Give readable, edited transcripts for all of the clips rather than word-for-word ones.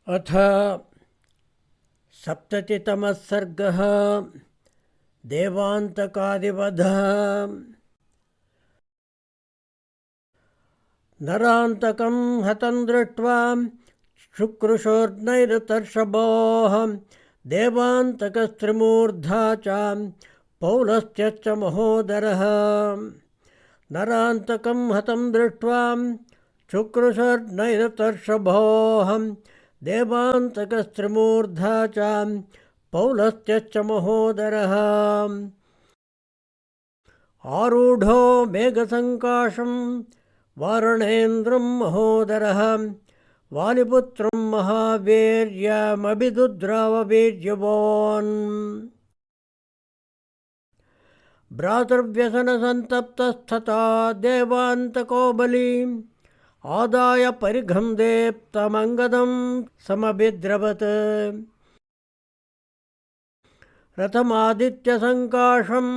अथ सप्ततितमः सर्गः। देवान्तकादिवधः। नरान्तकं हतं दृष्ट्वा शुक्रुशोर्नैरतर्षभोः देवान्तकस्त्रिमूर्धा च पौलस्त्यश्च महोदरः। नरान्तकं हतं दृष्ट्वा शुक्रुशोर्नैरतर्षभोः देवान्तकस्त्रिमूर्धा च पौलस्त्यश्च महोदरः। आरूढो मेघसङ्काशं वारणेन्द्रं महोदरः वालिपुत्रं महावीर्यमभिदुद्राववीर्यवान्। भ्रातृव्यसनसन्तप्तस्तथा देवान्तको बली आदाय परिघं देप्तमङ्गदं समभिद्रवत्। रथमादित्यसङ्काशं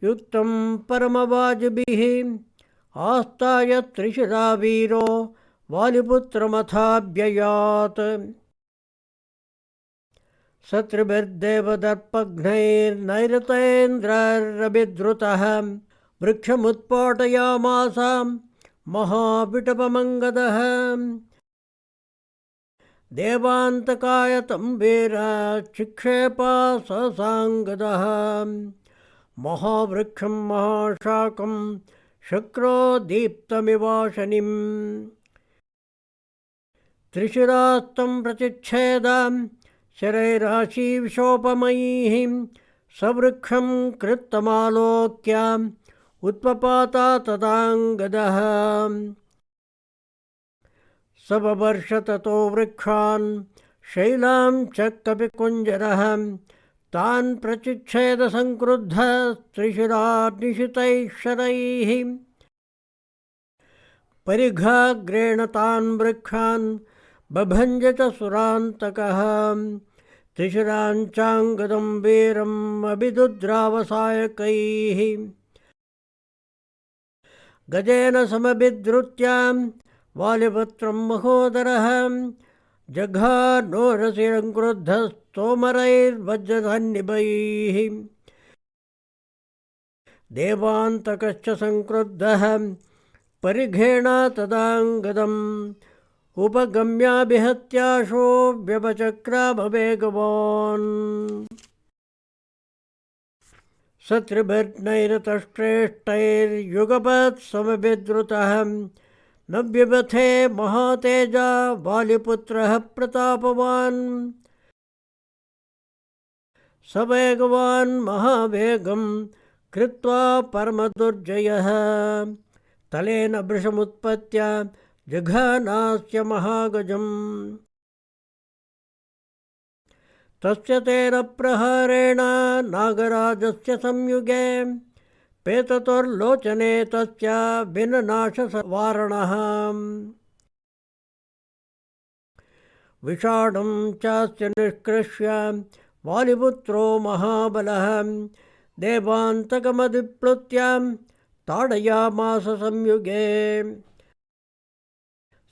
युक्तं परमवाजिभिः आस्ताय त्रिशिरा वीरो वालिपुत्रमथाभ्ययात्। सत्रिभिर्देवदर्पघ्नैर्नैरतेन्द्रैरभिद्रुतः वृक्षमुत्पाटयामास महाविटपमङ्गदः। देवान्तकाय तं वीरचिक्षेपा ससाङ्गदः महावृक्षं महाशाकं शक्रो दीप्तमिवाशनिम्। त्रिशिरास्तं प्रचिच्छेद शरैराशीविशोपमयैः सवृक्षं कृत्तमालोक्य उत्पपाता तदाङ्गदः। सबवर्ष ततो वृक्षान् शैलां च कपिकुञ्जरः तान् प्रचिच्छेद संक्रुद्धः त्रिशिरानिशितैः शरैः। परिघाग्रेण तान् वृक्षान् बभञ्ज च सुरान्तकः त्रिशिराञ्चाङ्गदं वीरम् अभिदुद्रावसायकैः। गजेन समभिद्रुत्य वालिपुत्रं महोदरः जघानोरसिरङ्क्रुद्धस्तोमरैर्वज्रधन्निभैः। देवान्तकश्च संक्रुद्धः परिघेण तदाङ्गदम् उपगम्याभिहत्याशो व्यपचक्रामवेगवान्। सत्रिभिर्नैरतश्रेष्ठैर्युगपत् समभिद्रुतः न व्यबथे महातेजा वालिपुत्रः प्रतापवान्। सवेगवान् महावेगं कृत्वा परमदुर्जयः तलेन वृषमुत्पत्य जघानास्य महागजम्। तस्य तेन प्रहारेण नागराजस्य संयुगे पेततोर्लोचने तस्य विननाशवारणः। विषाणं चास्य निष्कृष्य वालिपुत्रो महाबलः देवान्तकमधिप्लुत्य ताडयामास संयुगे।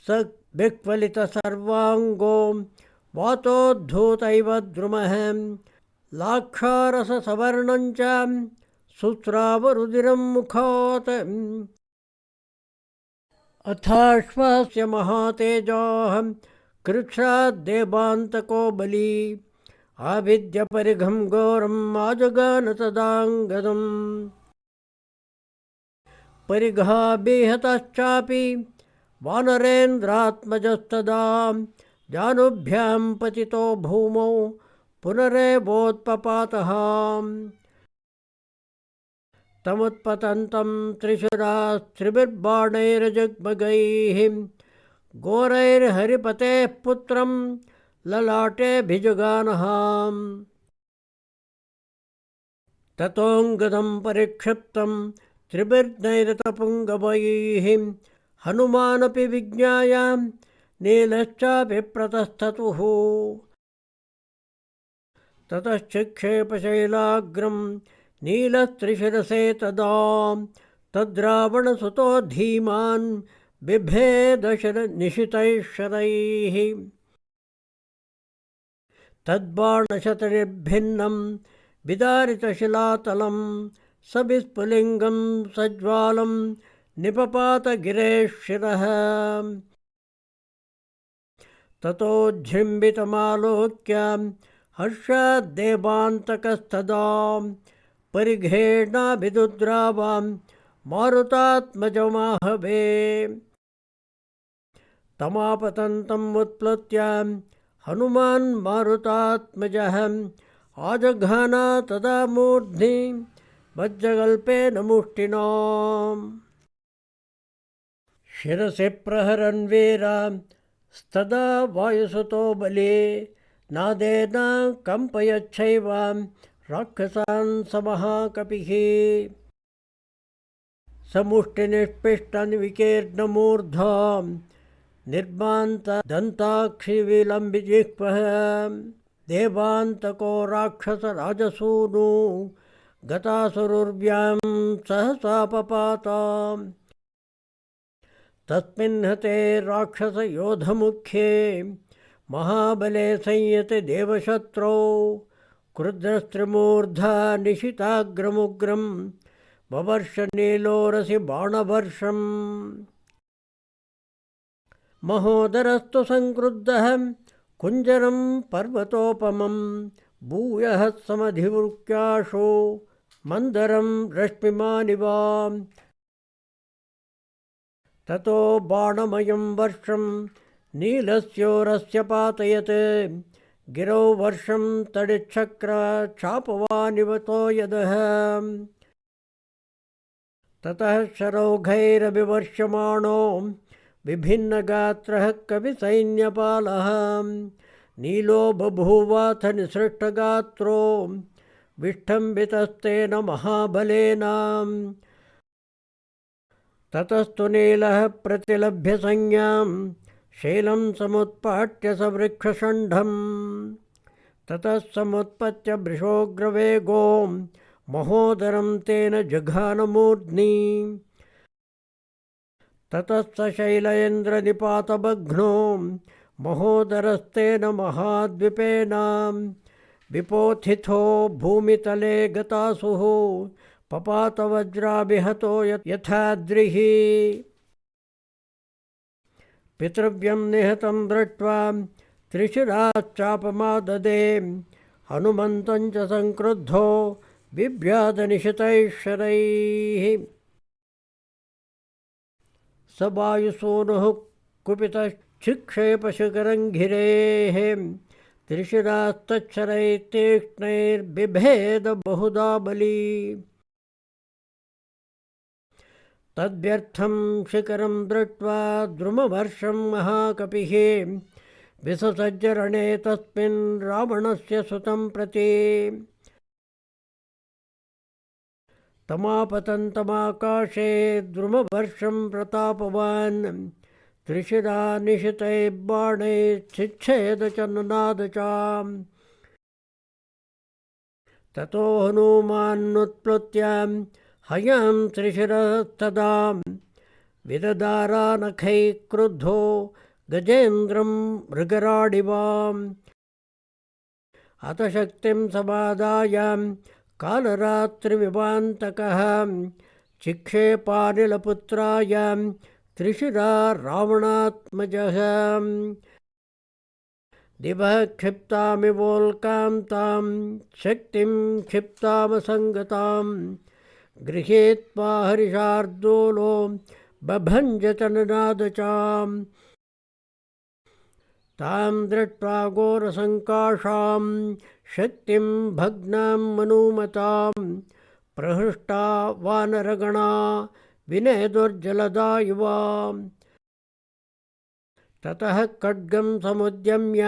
स विक्वलितसर्वाङ्गो वातोद्धूतैव द्रुमः लाक्षारससवर्णं च शुस्रावरुधिरं मुखात्। अथाश्वस्य महातेजोः कृच्छ्राद्देवान्तको बली आविद्य परिघं घोरम् आजगान तदाङ्गदम्। परिघाभिहतश्चापि वानरेन्द्रात्मजस्तदा जानुभ्यां पतितो भूमौ पुनरेवोत्पपातः। तमुत्पतन्तं त्रिशिरास्त्रिभिर्बाणैर्जग्मगैः घोरैर्हरिपतेः पुत्रं ललाटेऽभिजगानः। ततोऽङ्गदं परिक्षिप्तं त्रिभिर्नैरतपुङ्गवैः हनुमानपि विज्ञाय नीलश्चापि प्रतस्ततुः। ततश्चिक्षेपशैलाग्रं नीलस्त्रिशिरसे तदा तद्रावणसुतो धीमान् बिभेदशरनिशितैः शरैः। तद्बाणशतनिर्भिन्नं विदारितशिलातलं सविस्फुलिङ्गं सज्ज्वालं निपपातगिरेः शिरः। ततोज्जृम्बितमालोक्य हर्षाद्देवान्तकस्तदा परिघेणाभिदुद्रावां मारुतात्मजमाहवे। तमापतन्तम् उत्प्लुत्य हनुमान् मारुतात्मजः आजघान तदा मूर्ध्नि वज्रकल्पेन मुष्टिना। शिरसि प्रहरन् वीरस्तदा वायुसुतो बले नादेन कम्पयच्छैव राक्षसान् समहाकपिः। समुष्टिनिष्पिष्टनिविकीर्णमूर्धा निर्मान्तदन्ताक्षिविलम्बिजिह्वः देवान्तको राक्षसराजसूनु गतासुरुर्व्यां सहसा पपाताम्। तस्मिन् हते राक्षसयोधमुख्ये महाबले संयते देवशत्रौ क्रुद्रस्त्रिमूर्धा निशिताग्रमुग्रं ववर्षनीलोरसि बाणवर्षम्। महोदरस्तु संक्रुद्धः कुञ्जरं पर्वतोपमं भूयः समधिवृक्याशो मन्दरं रश्मिमानिव। ततो बाणमयं वर्षं नीलस्योरस्य पातयत् गिरौ वर्षं तडिच्छक्रचापवानिवतो यदः। ततः शरौघैरभिवर्ष्यमाणो विभिन्नगात्रः कविसैन्यपालः नीलो बभूवाथ निसृष्टगात्रो विष्ठम्बितस्तेन महाबलेन। ततस्तु नीलः प्रतिलभ्य संज्ञां शैलं समुत्पाट्य सवृक्षषण्ढं। ततः समुत्पत्य वृषोग्रवेगो महोदरं तेन जघानमूर्ध्नि। ततः स शैलेन्द्रनिपातभग्नो महोदरस्तेन महाद्विपेन विपोथितो भूमितले गतासुः पपातवज्राभिहतो यथाद्रिः। पितृव्यं निहतं दृष्ट्वा त्रिशिराश्चापमाददे हनुमन्तं च संक्रुद्धो बिभ्यादनिशितैः शरैः। स वायुसूनुः कुपितश्चिक्षेपशिखरं गिरेः त्रिशिरास्तच्छरैः तीक्ष्णैर्बिभेद बहुधा बली। तद्व्यर्थं शिखरं दृष्ट्वा द्रुमवर्षं महाकपिः विससज्जरणे तस्मिन् रावणस्य सुतं प्रति। तमापतन्तमाकाशे द्रुमवर्षं प्रतापवान् त्रिशिरा निशितैः बाणैः छिच्छेद च ननाद च। ततो हनुमान्नुत्प्लुत्य हयां त्रिशिरस्तदा विददारानखैः क्रुद्धो गजेन्द्रं मृगराडिवाम्। अथ शक्तिं समादाय कालरात्रिविवान्तकः चिक्षेपानिलपुत्राय त्रिशिरा रावणात्मजः। दिवः क्षिप्तामिवोल्कां तां शक्तिं क्षिप्तामसङ्गतां गृहीत्वा हरिशार्दूलो बभञ्ज च ननाद च। तां दृष्ट्वा घोरसङ्काशां शक्तिं भग्नां मनुमतां प्रहृष्टा वानरगणा विनेदुर्जलदा इव। ततः खड्गं समुद्यम्य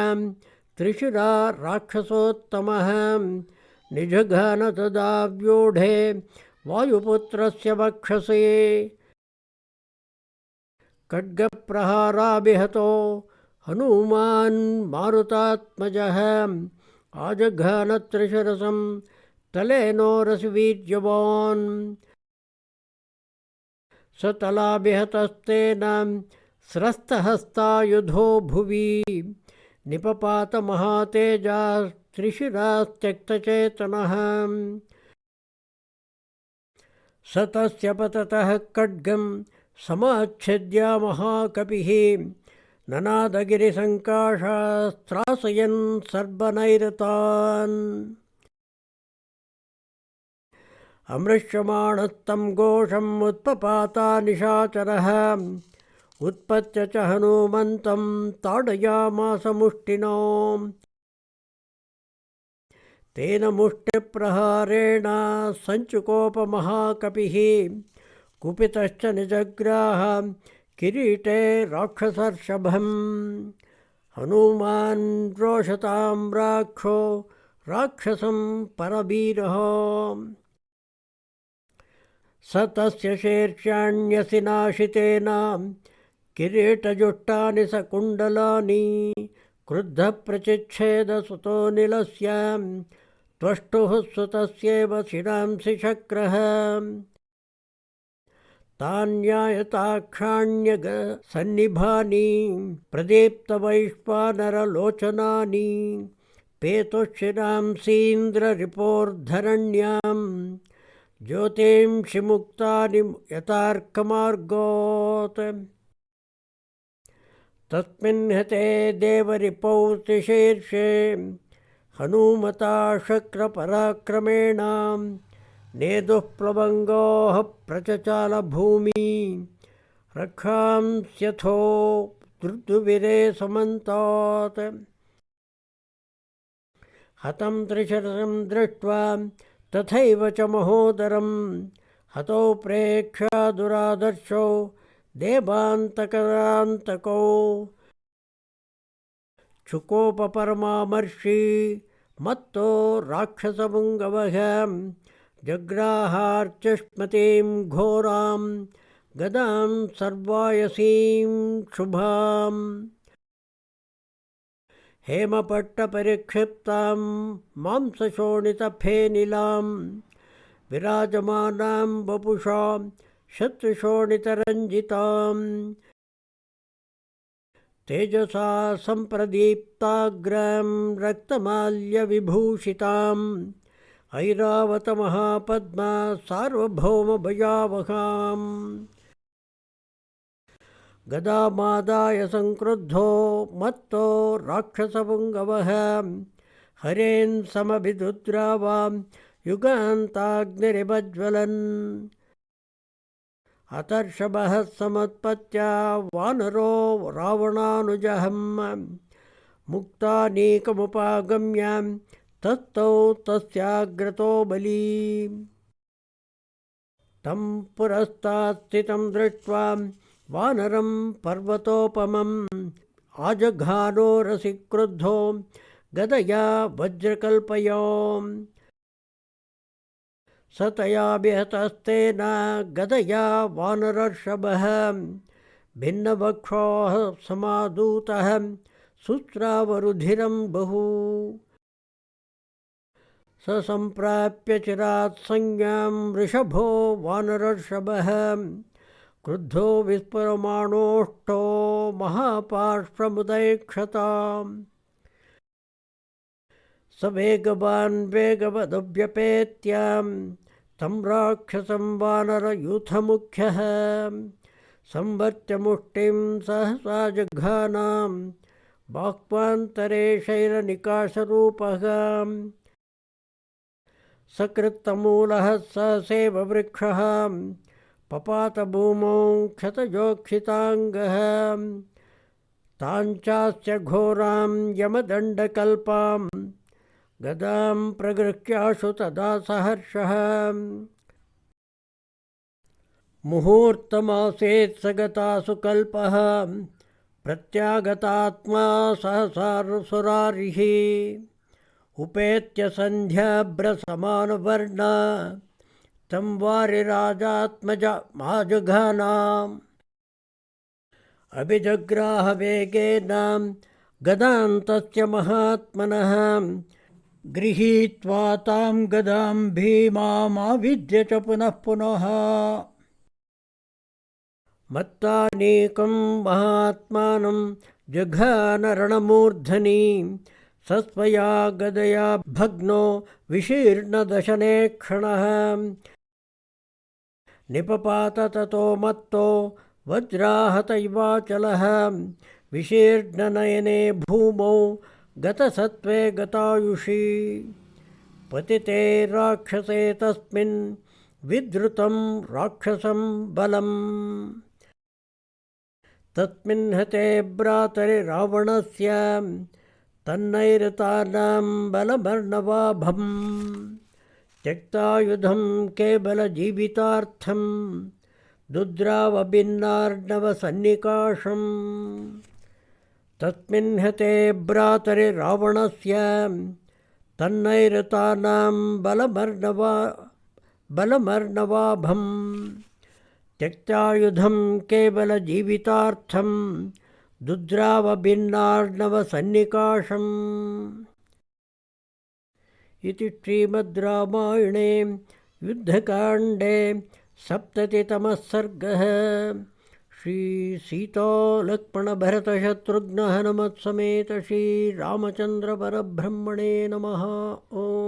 त्रिशिरा राक्षसोत्तमः निजघान तदा व्यूढे वायुपुत्रस्य वक्षसि। खड्गप्रहाराभिहतो हनुमान् मारुतात्मजः आजघान त्रिशिरसं तलेनोरसिवीर्यवान्। स तलाभिहतस्तेन स्रस्तहस्तायुधो भुवि निपपातमहातेजास्त्रिशिरास्त्यक्तचेतनः स तस्य पततः खड्गं समाच्छेद्य महाकपिः ननादगिरिसङ्काशास्त्रासयन् सर्वनैरतान् अमृष्यमाणस्तं घोषम् उत्पपाता निशाचरः उत्पत्य च हनुमन्तं ताडयामास मुष्टिना तेन मुष्टिप्रहारेण सञ्चुकोपमहाकपिः कुपितश्च निजग्राह किरीटे राक्षसर्षभम् हनुमान् रोषतां राक्षो राक्षसं परवीरः स तस्य शीर्ष्याण्यसिनाशितेन किरीटजुष्टानि सकुण्डलानि क्रुद्धप्रचिच्छेदसुतो निलस्य त्वष्टुः सुतस्यैव शिरांसि शक्रः तान्यायताक्षाण्यसन्निभानि प्रदीप्तवैश्वानरलोचनानि पेतुशिरांसीन्द्ररिपोर्धरण्याम् ज्योतिंषि मुक्तानि यथार्कमार्गात् तस्मिन् हते देवरिपौ शीर्षे हनुमता शक्रपराक्रमेण नेदुः प्लवङ्गोः प्रचचालभूमि रक्षांस्यथो दुर्दुविरे समन्तात् हतं त्रिशरं दृष्ट्वा तथैव च महोदरं हतो प्रेक्ष्य दुरादर्शो देवान्तकरान्तको चुकोपपरमामर्षि मत्तो राक्षसपुङ्गवः जग्राहार्चष्मतीं घोरां गदां सर्वायसीं शुभाम् हेमपट्टपरिक्षिप्तां मांसशोणितफेनिलां विराजमानां वपुषां शत्रुशोणितरञ्जितां तेजसा सम्प्रदीप्ताग्रां रक्तमाल्यविभूषिताम् ऐरावतमहापद्मा सार्वभौमभयावहाम् गदामादाय संक्रुद्धो मत्तो राक्षसपुङ्गवः हरेन् समभिदुद्रावां युगान्ताग्निरिवज्ज्वलन् अतर्षभः समुत्पत्त्या वानरो रावणानुजहम् मुक्तानीकमुपागम्य तस्थौ तस्याग्रतो बली तं पुरस्तात् स्थितं दृष्ट्वा वानरं पर्वतोपमम् आजघानो रसिक्रुद्धो गदया वज्रकल्पया स तया विहतस्तेन गदया वानरर्षभः भिन्नवक्षोः समादूतः शुस्रावरुधिरं बहु स सम्प्राप्य चिरात् संज्ञां वृषभो वानरर्षभः क्रुद्धो विस्फुरमाणोष्ठो महापार्श्वमुदैक्षताम् स वेगवान् वेगवदभ्यपेत्यां तं राक्षसं वानरयूथमुख्यः संवर्त्य मुष्टिं सहसा जघानां बाह्वान्तरे शैलनिकाशरूपः सकृत्तमूलः सहसेव वृक्षः पपातभूमौ क्षतजोक्षिताङ्गः ताञ्चास्य घोरां यमदण्डकल्पां गदां प्रगृह्याशु तदा सहर्षः मुहूर्तमासेत् स गतासु कल्पः प्रत्यागतात्मा सहसासुरारिः उपेत्य सन्ध्याभ्रसमानवर्णा तं वारिराजात्मजमाजघानाम् अभिजग्राहवेगेन गदान्तस्य महात्मनः गृहीत्वा तां गदां भीमामाविद्य च पुनः पुनः मत्तानेकं महात्मानं जघानरणमूर्धनि सस्वया गदया भग्नो विशीर्णदशने क्षणः निपपात ततो मत्तो वज्राहत इवाचलः विशीर्णनयने भूमौ गतसत्त्वे गतायुषि पतिते राक्षसे तस्मिन् विधृतं राक्षसं बलम् तस्मिन् हते भ्रातरि रावणस्य तन्नैरतानां बलमर्णवाभम् त्यक्तायुधं केवलजीवितार्थं दुद्रावभिन्नार्णवसन्निकाशम् तस्मिन् हते भ्रातरि रावणस्य तन्नैरतानां बलमर्णवाभम् त्यक्तायुधं केवलजीवितार्थं दुद्रावभिन्नार्णवसन्निकाशम् इति श्रीमद्रामायणे युद्धकाण्डे 70तमः सर्गः। श्रीसीतालक्ष्मणभरतशत्रुघ्नहनुमत्समेत श्रीरामचन्द्रपरब्रह्मणे नमः। ओम्।